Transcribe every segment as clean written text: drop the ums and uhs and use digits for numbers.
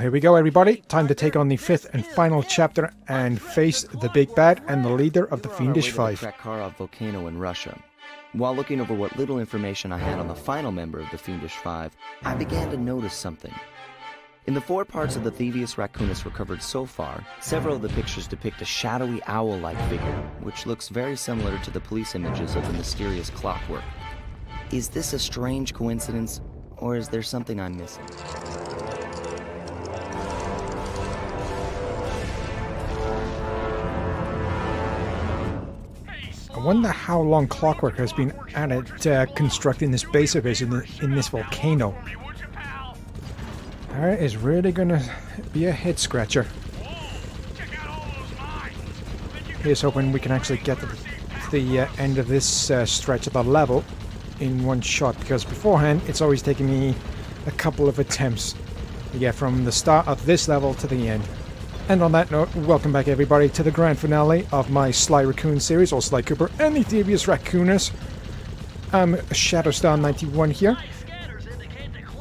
here we go, everybody. Time to take on the 5th and final chapter and face the big bad and the leader of the Fiendish Five. The Krakara volcano in Russia. While looking over what little information I had on the final member of the Fiendish Five, I began to notice something. In the 4 parts of the Thievius Raccoonus recovered so far, several of the pictures depict a shadowy owl-like figure, which looks very similar to the police images of the mysterious clockwork. Is this a strange coincidence, or is there something I'm missing? I wonder how long Clockwork has been at it constructing this base of his in this volcano. That is really gonna be a head scratcher. Here's hoping we can actually get to the end of this stretch of the level in one shot, because beforehand it's always taken me a couple of attempts to get from the start of this level to the end. And on that note, welcome back everybody to the grand finale of my Sly Raccoon series, or Sly Cooper and the Thievius Raccoonus. I'm Shadowstar91 here.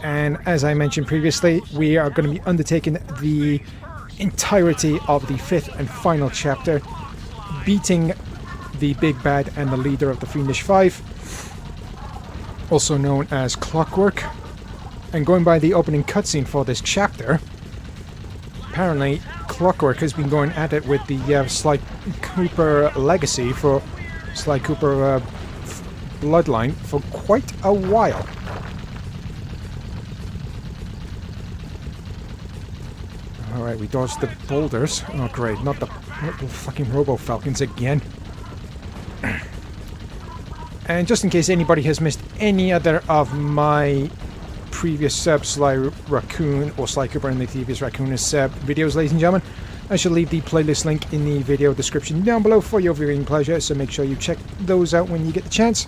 And as I mentioned previously, we are going to be undertaking the entirety of the 5th and final chapter, beating the big bad and the leader of the Fiendish Five, also known as Clockwork. And going by the opening cutscene for this chapter, apparently Clockwork has been going at it with the Sly Cooper legacy for Sly Cooper bloodline for quite a while. Alright, we dodged the boulders. Oh great, not the fucking Robo-Falcons again. And just in case anybody has missed any other of my previous Sly Raccoon or Sly Cooper and the Thievius Raccoonus videos, ladies and gentlemen, I shall leave the playlist link in the video description down below for your viewing pleasure, so make sure you check those out when you get the chance.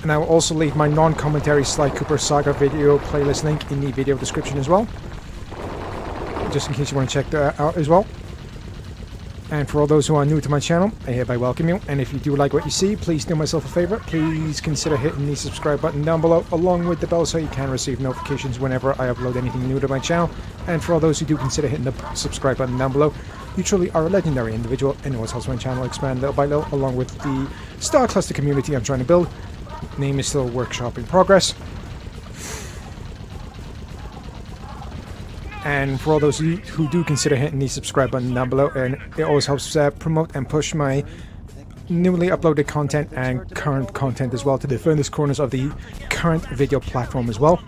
And I will also leave my non-commentary Sly Cooper Saga video playlist link in the video description as well, just in case you want to check that out as well. And for all those who are new to my channel, I hereby welcome you. And if you do like what you see, please do myself a favor. Please consider hitting the subscribe button down below, along with the bell, so you can receive notifications whenever I upload anything new to my channel. And for all those who do consider hitting the subscribe button down below, you truly are a legendary individual, and it always helps my channel expand little by little, along with the Star Cluster community I'm trying to build. Name is still a workshop in progress. And for all those who do consider hitting the subscribe button down below, and it always helps promote and push my newly uploaded content and current content as well to the furthest corners of the current video platform as well.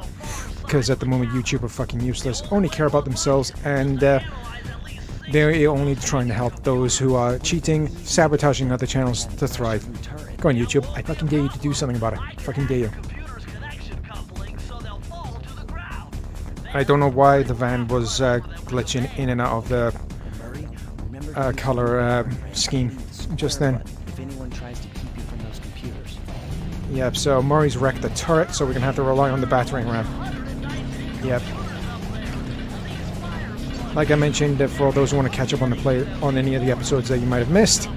Because at the moment YouTube are fucking useless, only care about themselves, and they're only trying to help those who are cheating, sabotaging other channels to thrive. Go on YouTube, I fucking dare you to do something about it. I fucking dare you. I don't know why the van was glitching in and out of the color scheme just then. If anyone tries to keep you from those computers. Yep, so Murray's wrecked the turret, so we're gonna have to rely on the battering ram. Yep. Like I mentioned, for those who want to catch up on on any of the episodes that you might have missed,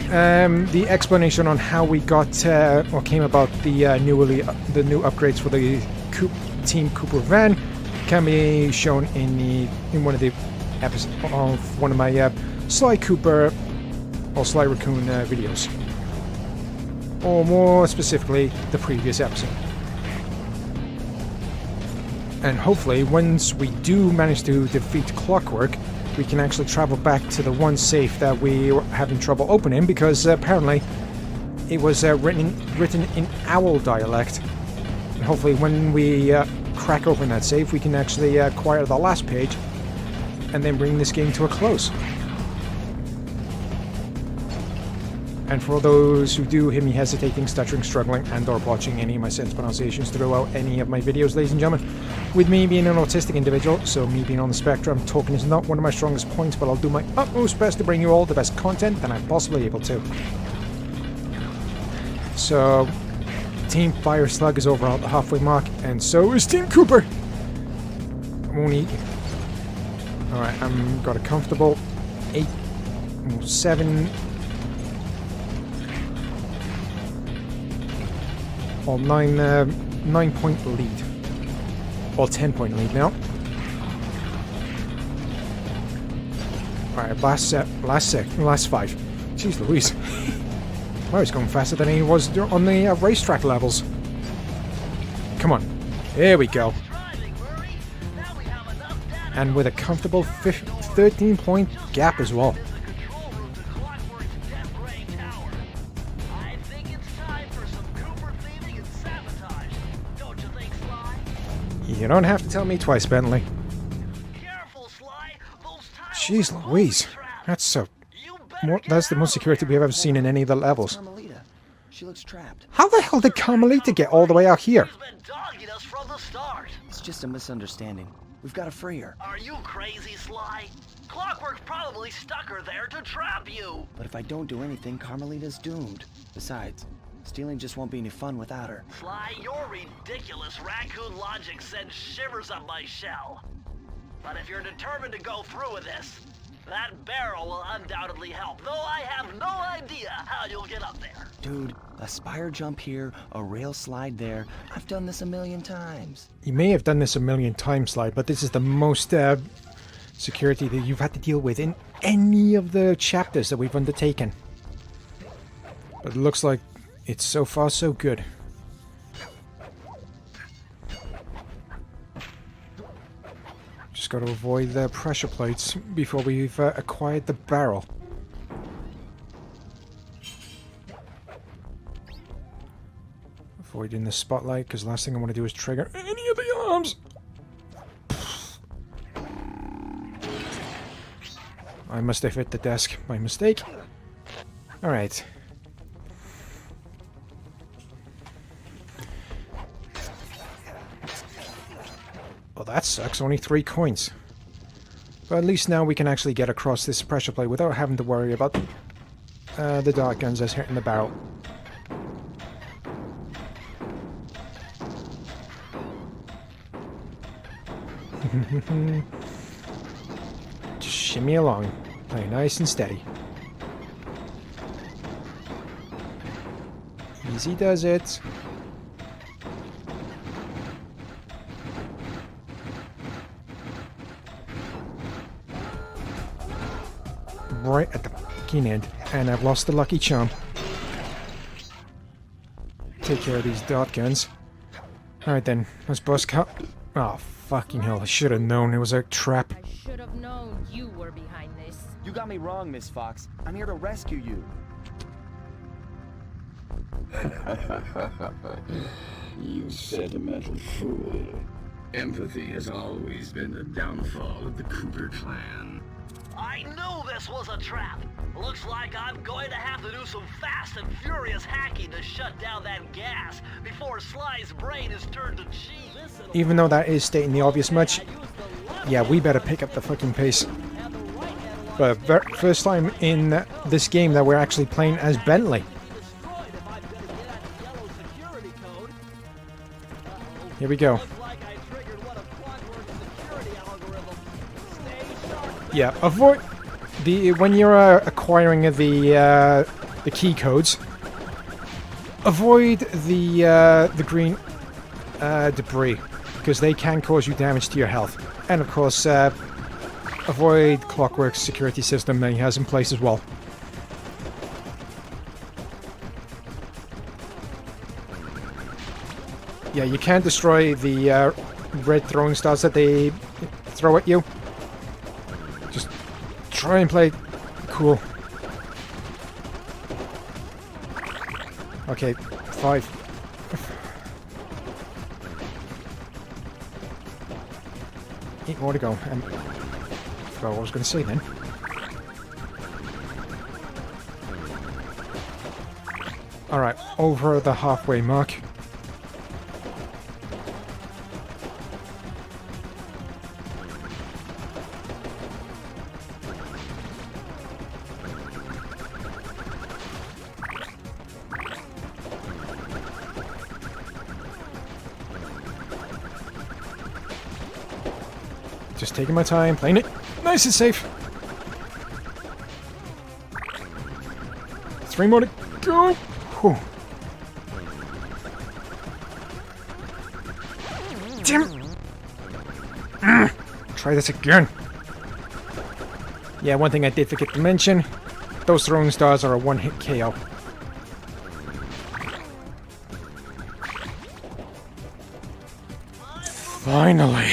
the explanation on how we got or came about the new upgrades for the Team Cooper van can be shown in one of the episodes of one of my Sly Cooper or Sly Raccoon videos, or more specifically the previous episode. And hopefully once we do manage to defeat Clockwork, we can actually travel back to the one safe that we were having trouble opening, because apparently it was written in owl dialect. And hopefully when we crack open that safe, we can actually acquire the last page and then bring this game to a close. And for those who do hear me hesitating, stuttering, struggling, and or botching any of my sentence pronunciations throughout any of my videos, ladies and gentlemen, with me being an autistic individual, so me being on the spectrum, talking is not one of my strongest points, but I'll do my utmost best to bring you all the best content that I'm possibly able to. So, Team Fire Slug is over at the halfway mark, and so is Team Cooper! Alright, I'm got a comfortable 8, 7... or 9 point lead. Well, 10-point lead now. Alright, last 5. Jeez Louise. Well, he's going faster than he was on the racetrack levels. Come on. There we go. And with a comfortable 13-point gap as well. You don't have to tell me twice, Bentley. Jeez Louise. That's the most security we've ever seen in any of the levels. She looks trapped. How the hell did Carmelita get all the way out here? It's just a misunderstanding. We've got to free her. Are you crazy, Sly? Clockwork probably stuck her there to trap you. But if I don't do anything, Carmelita's doomed. Besides, stealing just won't be any fun without her. Sly, your ridiculous raccoon logic sends shivers up my shell. But if you're determined to go through with this, that barrel will undoubtedly help, though I have no idea how you'll get up there. Dude, a spire jump here, a rail slide there. I've done this a million times. You may have done this a million times, Sly, but this is the most security that you've had to deal with in any of the chapters that we've undertaken. But it looks like it's so far so good. Just got to avoid the pressure plates before we've acquired the barrel. Avoiding the spotlight, because last thing I want to do is trigger any of the alarms. I must have hit the desk by mistake. Alright. Well, that sucks. Only 3 coins. But at least now we can actually get across this pressure plate without having to worry about the dart guns that's hitting the barrel. Just shimmy along. Play nice and steady. Easy does it. Right at the fucking end, and I've lost the lucky charm. Take care of these dart guns. Alright then, let's bust cut. Oh, fucking hell, I should have known it was a trap. I should have known you were behind this. You got me wrong, Miss Fox. I'm here to rescue you. You sentimental fool. Empathy has always been the downfall of the Cooper clan. I knew this was a trap. Looks like I'm going to have to do some fast and furious hacking to shut down that gas before Sly's brain is turned to cheese. Even though that is stating the obvious much, yeah, we better pick up the fucking pace. But first time in this game that we're actually playing as Bentley. Here we go. Yeah, avoid when you're acquiring the key codes. Avoid the green debris, because they can cause you damage to your health, and of course avoid Clockwork's security system that he has in place as well. Yeah, you can't destroy the red throwing stars that they throw at you. Just try and play cool. Okay, 5. Eight more to go. I forgot what I was going to say then. Alright, over the halfway mark. Just taking my time, playing it nice and safe. 3 more to go. Whew. Damn. Try this again. Yeah, one thing I did forget to mention. Those throwing stars are a one-hit KO. Finally.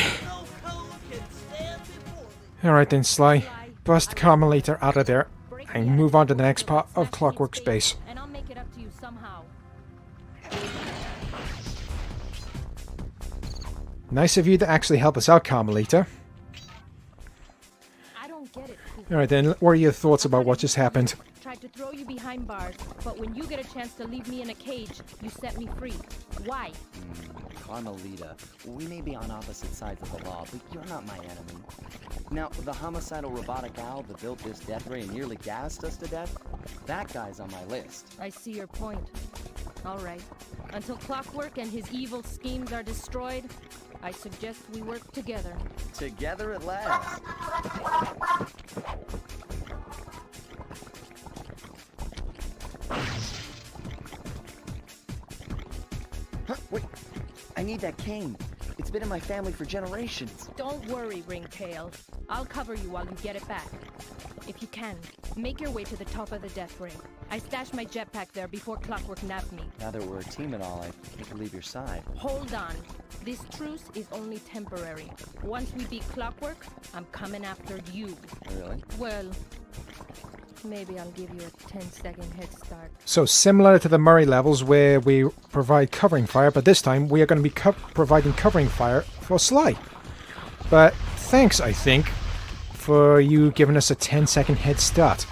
Alright then, Sly. Bust Carmelita out of there and move on to the next part of Clockwork's base. And I'll make it up to you somehow. Nice of you to actually help us out, Carmelita. I don't get it, Cooper. Alright then, what are your thoughts about what just happened? Tried to throw you behind bars, but when you get a chance to leave me in a cage, you set me free. Why? Carmelita, we may be on opposite sides of the law, but you're not my enemy. Now, the homicidal robotic owl that built this death ray and nearly gassed us to death, that guy's on my list. I see your point. All right. Until Clockwork and his evil schemes are destroyed, I suggest we work together. Together at last. Huh, wait. I need that cane. It's been in my family for generations. Don't worry, Ringtail. I'll cover you while you get it back. If you can, make your way to the top of the death ray. I stashed my jetpack there before Clockwork nabbed me. Now that we're a team and all, I hate to leave your side. Hold on. This truce is only temporary. Once we beat Clockwork, I'm coming after you. Really? Well, maybe I'll give you a 10-second head start. So similar to the Murray levels where we provide covering fire, but this time we are going to be providing covering fire for Sly. But thanks, I think, for you giving us a 10-second head start.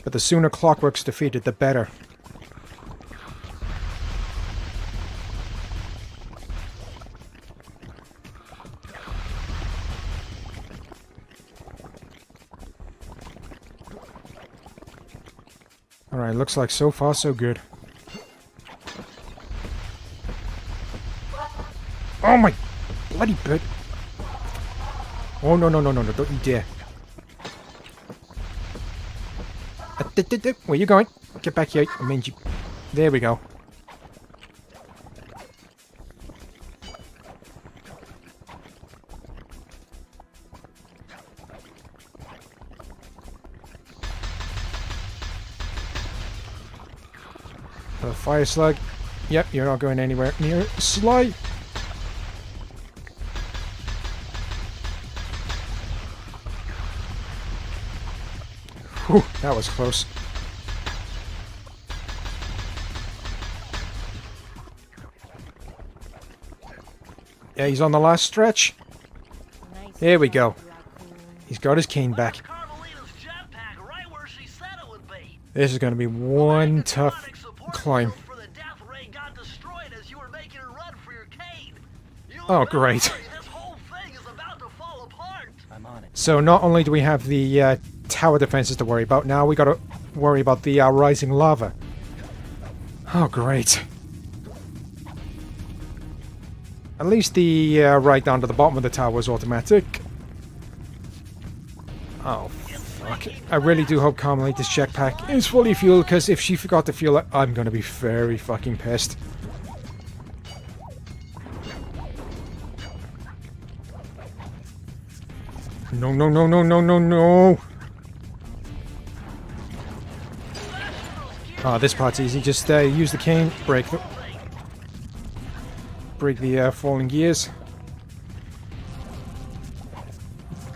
But the sooner Clockwork's defeated, the better. Alright, looks like so far so good. Oh my bloody bird! Oh no, don't you dare. Where you going? Get back here, I mean you. There we go. The fire slug. Yep, you're not going anywhere near Sly. Whew, that was close. Yeah, he's on the last stretch. Nice. There we go. Raccoon. He's got his cane back. Carmelita's jetpack right where she said it would be. This is going to be one tough climb. For the death ray got destroyed as you were making a run for your cane. Oh, great. This whole thing is about to fall apart. I'm on it. So not only do we have the tower defenses to worry about, now we got to worry about the rising lava. Oh, great. At least the right down to the bottom of the tower is automatic. Oh, fuck. I really do hope Carmelita's jetpack is fully fueled, because if she forgot to fuel it, I'm going to be very fucking pissed. No, no, no, no, no, no, no! Ah, this part's easy. Just use the cane, break the falling gears.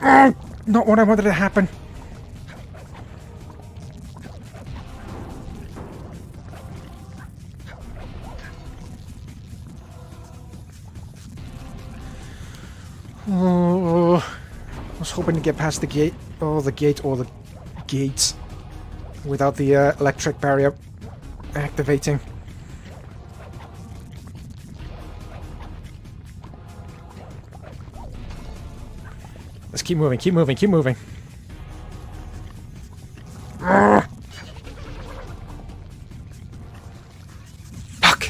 Oh, not what I wanted to happen. Oh, I was hoping to get past the gate, or the gates, without the electric barrier activating. Let's keep moving, keep moving, keep moving. Fuck!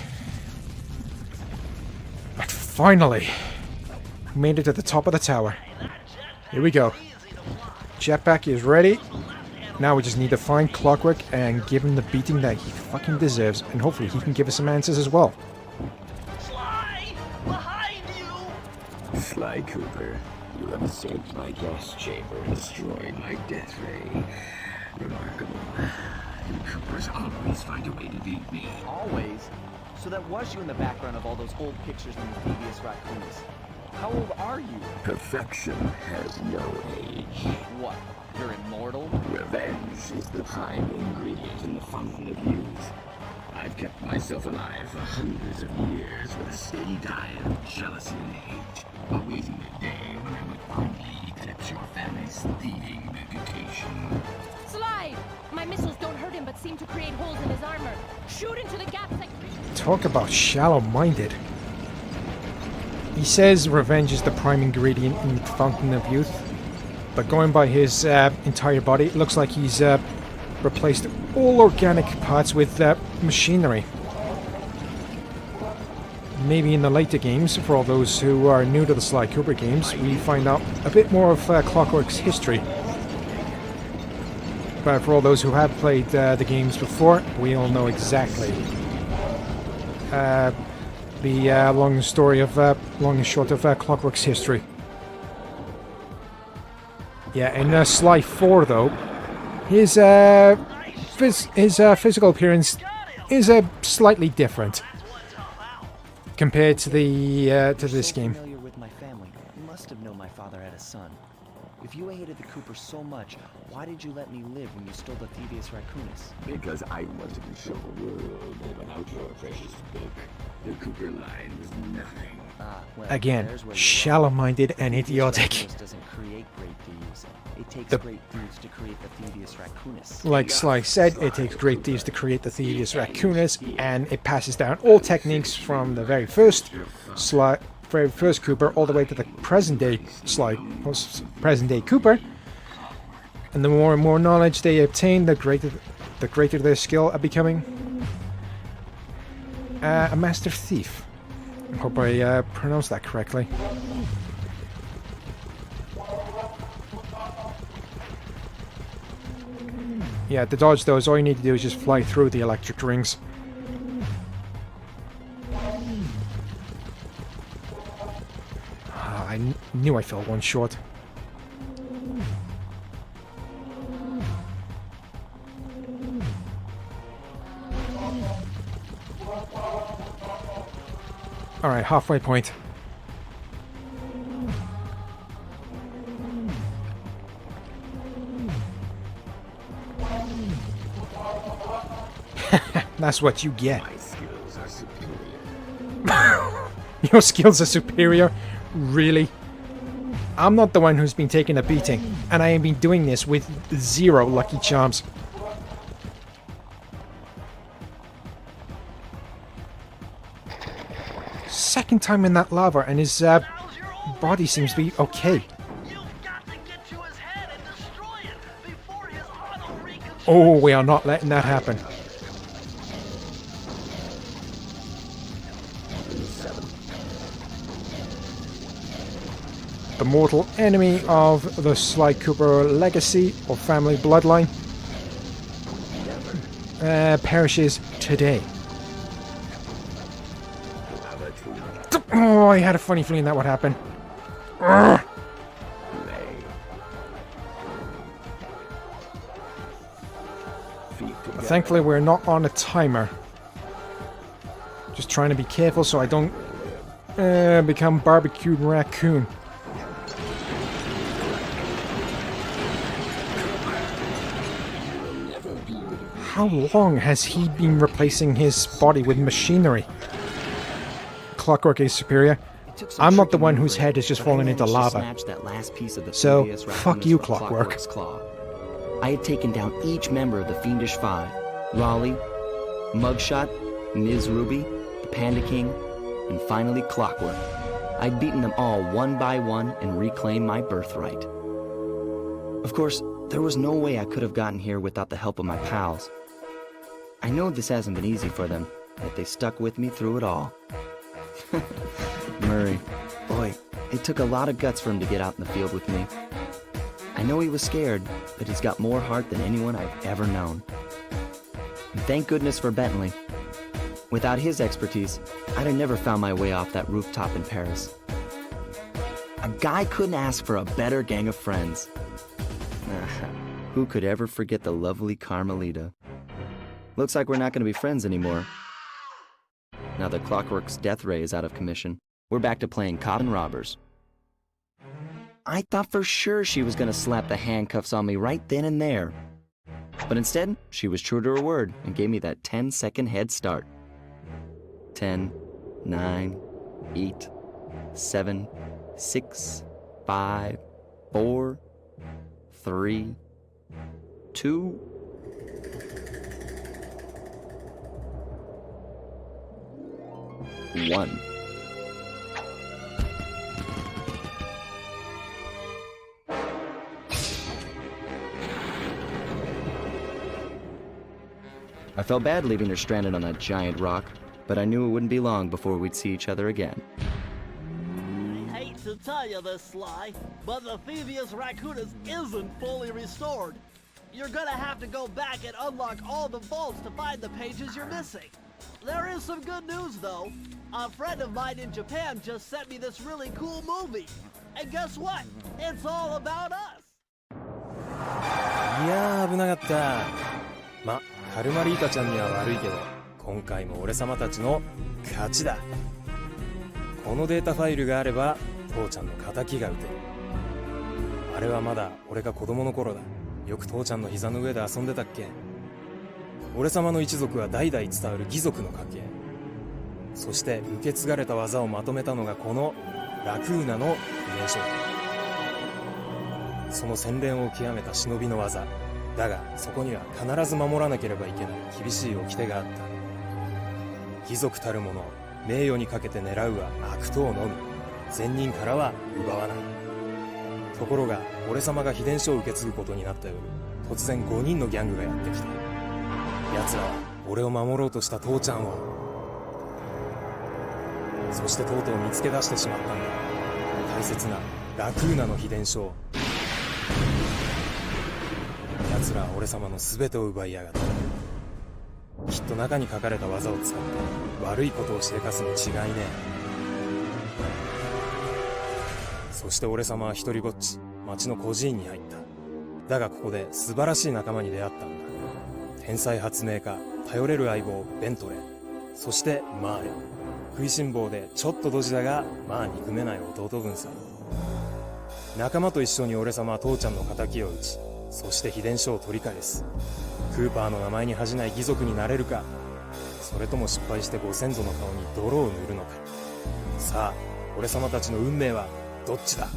But finally, made it to the top of the tower. Here we go. Jetpack is ready. Now we just need to find Clockwork and give him the beating that he fucking deserves, and hopefully he can give us some answers as well. Sly! Behind you! Sly Cooper, you have escaped my gas chamber and destroyed my death ray. Remarkable. You Coopers always find a way to beat me. Always? So that was you in the background of all those old pictures from the Thievius Raccoonus. How old are you? Perfection has no age. What? You're immortal? Revenge is the prime ingredient in the fountain of youth. I've kept myself alive for hundreds of years with a steady diet of jealousy and hate, awaiting the day when I would finally eclipse your family's thieving reputation. Sly! My missiles don't hurt him but seem to create holes in his armor. Shoot into the gaps like... Talk about shallow-minded. He says revenge is the prime ingredient in the Fountain of Youth, but going by his entire body, it looks like he's replaced all organic parts with machinery. Maybe in the later games, for all those who are new to the Sly Cooper games, we find out a bit more of Clockwork's history. But for all those who have played the games before, we all know exactly the long story of long and short of Clockwork's history. Yeah, in Sly 4 though, his physical appearance is slightly different compared to the to this game. Familiar with my family. You must have known my father had a son. If you hated the Coopers so much, why did you let me live when you stole the Thievius Raccoonus? Because I wanted to show the world that without your precious book, the Cooper line was nothing. Well, Again, there's where you're shallow-minded and wrong. idiotic. Thievius doesn't create great thieves. It takes great thieves to create the Thievius Raccoonus. Like Sly said, it takes great thieves to create the Thievius Raccoonus, and it passes down all techniques from the very first Cooper all the way to the present day Cooper. And the more and more knowledge they obtain, the greater their skill at becoming a master thief. I hope I pronounced that correctly. Yeah, to dodge those, all you need to do is just fly through the electric rings. I knew I fell one short. Alright, halfway point. That's what you get. My skills are superior. Your skills are superior? Really? I'm not the one who's been taking a beating, and I have been doing this with 0 lucky charms. Second time in that lava, and his body seems to be okay. You've got to get to his head and destroy it before his auto reconstruction. Oh, we are not letting that happen. The mortal enemy of the Sly Cooper legacy or family bloodline perishes today. Oh, I had a funny feeling that would happen. Urgh. Thankfully, we're not on a timer. Just trying to be careful so I don't become barbecued raccoon. How long has he been replacing his body with machinery? Clockwork is superior. I'm not the one whose head is just falling into lava. So, fuck you, Clockwork. I had taken down each member of the Fiendish Five. Raleigh, Mugshot, Ms. Ruby, the Panda King, and finally Clockwork. I'd beaten them all one by one and reclaimed my birthright. Of course, there was no way I could have gotten here without the help of my pals. I know this hasn't been easy for them, but they stuck with me through it all. Murray, boy, it took a lot of guts for him to get out in the field with me. I know he was scared, but he's got more heart than anyone I've ever known. And thank goodness for Bentley. Without his expertise, I'd have never found my way off that rooftop in Paris. A guy couldn't ask for a better gang of friends. Who could ever forget the lovely Carmelita? Looks like we're not going to be friends anymore. Now that Clockwork's death ray is out of commission, we're back to playing cop and robbers. I thought for sure she was going to slap the handcuffs on me right then and there. But instead, she was true to her word and gave me that 10-second head start. 10, 9, 8, 7, 6, 5, 4, 3, 2. One. I felt bad leaving her stranded on that giant rock, but I knew it wouldn't be long before we'd see each other again. I hate to tell you this, Sly, but the Thievius Raccoonus isn't fully restored. You're gonna have to go back and unlock all the vaults to find the pages you're missing. There is some good news, though. A friend of mine in Japan just sent me this really cool movie. And guess what? It's all about us. いやー危なかった。ま、カルマリータちゃんには悪いけど、今回も俺様たちの勝ちだ。このデータファイルがあれば父ちゃんの仇が撃てる。あれはまだ俺が子供の頃だ。よく父ちゃんの膝の上で遊んでたっけ。俺様の一族は代々伝わる義族の家系。そして受け継がれた技をまとめたのがこのラクーナの遺伝書。その洗練を極めた忍びの技だが、そこには必ず守らなければいけない厳しい掟があった。義族たる者、名誉にかけて狙うは悪党のみ、善人からは奪わない。ところが俺様が秘伝書を受け継ぐことになった夜、突然5人のギャングがやってきた。奴らは俺を守ろうとした父ちゃんを、そしてとうとう見つけ出してしまったんだ。大切なラクーナの秘伝書を。奴らは俺様の全てを奪いやがった。きっと中に書かれた技を使って悪いことをしでかすに違いねえ。そして俺様は一人ぼっち町の孤児院に入った。だがここで素晴らしい仲間に出会ったんだ。天才発明家、頼れる相棒ベントレー、そしてマーレ。食いしん坊でちょっとドジだがまあ憎めない弟分さ。仲間と一緒に俺様は父ちゃんの仇を討ち、そして秘伝書を取り返す。クーパーの名前に恥じない義族になれるか、それとも失敗してご先祖の顔に泥を塗るのか。さあ俺様たちの運命はどっちだ。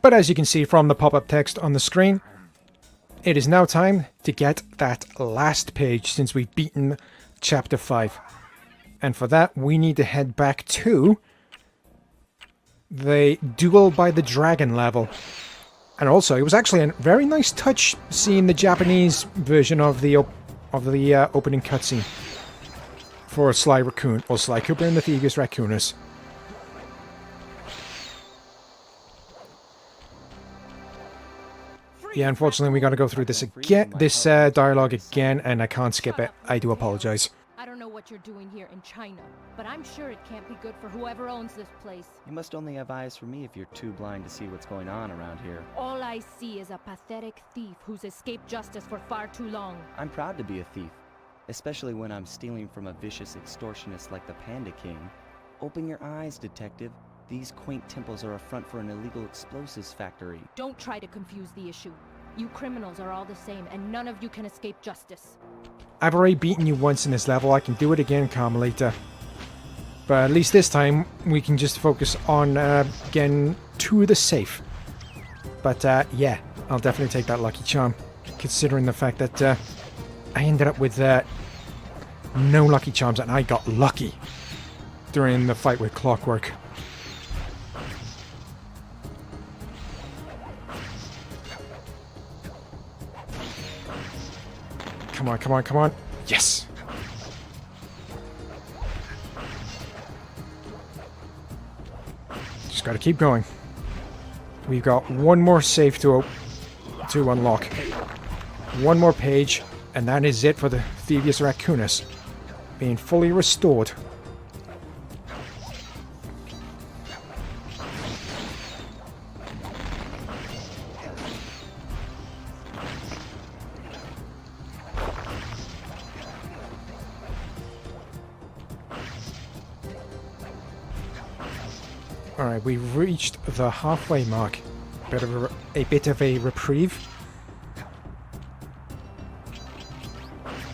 But as you can see from the pop-up text on the screen, it is now time to get that last page since we've beaten Chapter 5. And for that, we need to head back to the Duel by the Dragon level. And also, it was actually a very nice touch seeing the Japanese version of the opening cutscene for Sly Raccoon, or Sly Cooper and the Thievius Raccoonus. Yeah, unfortunately, we got to go through this again, this dialogue again, and I can't skip it. I do apologize. I don't know what you're doing here in China, but I'm sure it can't be good for whoever owns this place. You must only have eyes for me if you're too blind to see what's going on around here. All I see is a pathetic thief who's escaped justice for far too long. I'm proud to be a thief, especially when I'm stealing from a vicious extortionist like the Panda King. Open your eyes, detective. These quaint temples are a front for an illegal explosives factory. Don't try to confuse the issue. You criminals are all the same, and none of you can escape justice. I've already beaten you once in this level. I can do it again, Carmelita. But at least this time, we can just focus on getting to the safe. But yeah, I'll definitely take that lucky charm, considering the fact that I ended up with no lucky charms, and I got lucky during the fight with Clockwork. Come on, come on, come on. Yes! Just gotta keep going. We've got one more safe to unlock. One more page, and that is it for the Thievius Raccoonus being fully restored. Alright, we've reached the halfway mark. A bit of a reprieve.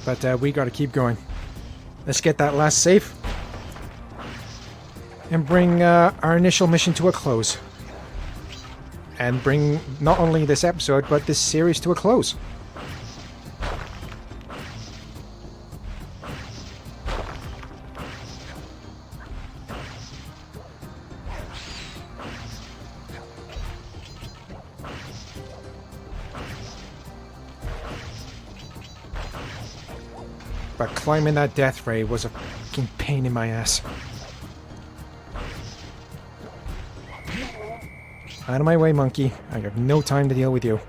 But we gotta keep going. Let's get that last save. And bring our initial mission to a close. And bring not only this episode, but this series to a close. But climbing that death ray was a fucking pain in my ass. Out of my way, monkey. I have no time to deal with you.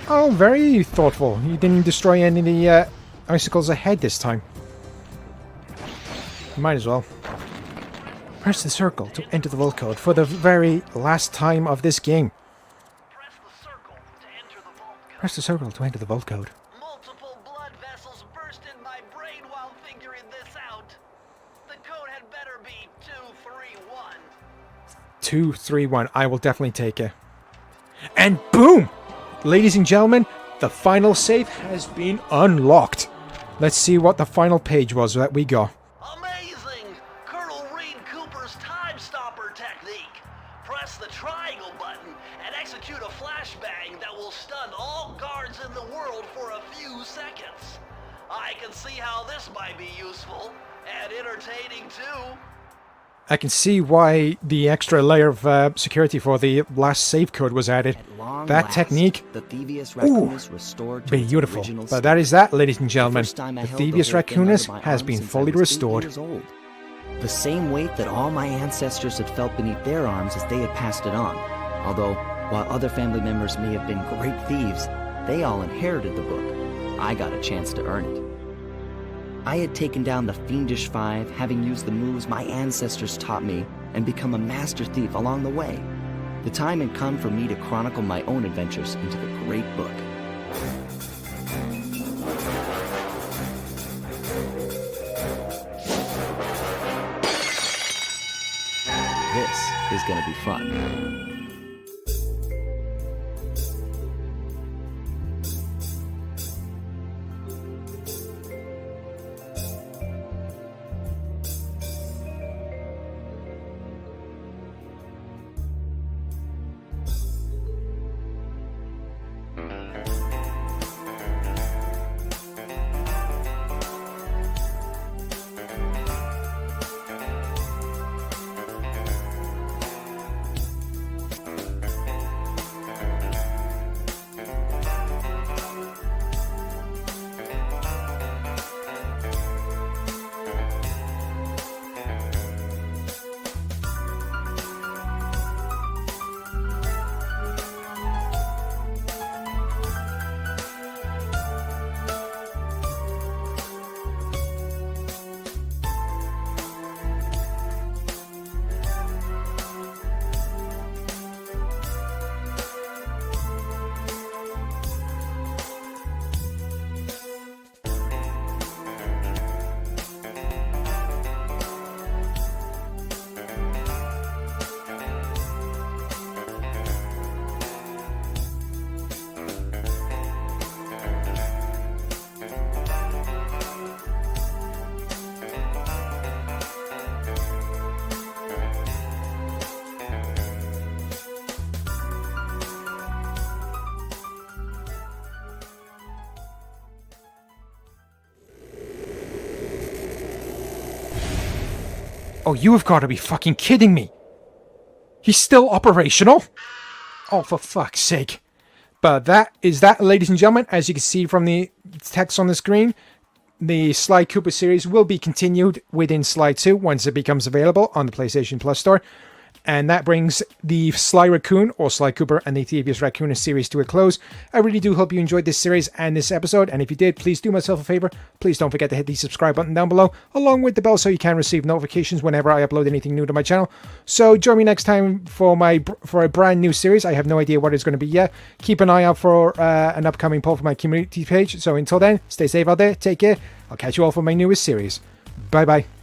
Oh, very thoughtful. You didn't destroy any of the icicles ahead this time. Might as well. Press the circle to enter the vault code for the very last time of this game. Press the circle to enter the vault code. Press the circle to enter the vault code. Multiple blood vessels burst in my brain while figuring this out. The code had better be 231. 231. I will definitely take it. And boom! Ladies and gentlemen, the final save has been unlocked. Let's see what the final page was that we got. Amazing! Colonel Reed Cooper's time stopper technique. Press the triangle button and execute a flashbang that will stun all guards in the world for a few seconds. I can see how this might be useful and entertaining too. I can see why the extra layer of security for the last save code was added. That technique, the Thievius Raccoonus restored to its beautiful. original But that is that, ladies and The gentlemen. first time I The held the Thievius whole thing under Raccoonus my has arm been since I fully was 8 restored. years old. The same weight that all my ancestors had felt beneath their arms as they had passed it on. Although, while other family members may have been great thieves, they all inherited the book. I got a chance to earn it. I had taken down the Fiendish Five, having used the moves my ancestors taught me, and become a master thief along the way. The time had come for me to chronicle my own adventures into the great book. This is gonna be fun. Oh, you have got to be fucking kidding me. He's still operational? Oh, for fuck's sake. But that is that, ladies and gentlemen. As you can see from the text on the screen, the Sly Cooper series will be continued within Sly 2 once it becomes available on the PlayStation Plus store. And that brings the Sly Raccoon, or Sly Cooper, and the Thievius Raccoonus series to a close. I really do hope you enjoyed this series and this episode, and if you did, please do myself a favor. Please don't forget to hit the subscribe button down below, along with the bell so you can receive notifications whenever I upload anything new to my channel. So join me next time for a brand new series. I have no idea what it's going to be yet. Keep an eye out for an upcoming poll for my community page. So until then, stay safe out there, take care. I'll catch you all for my newest series. Bye-bye.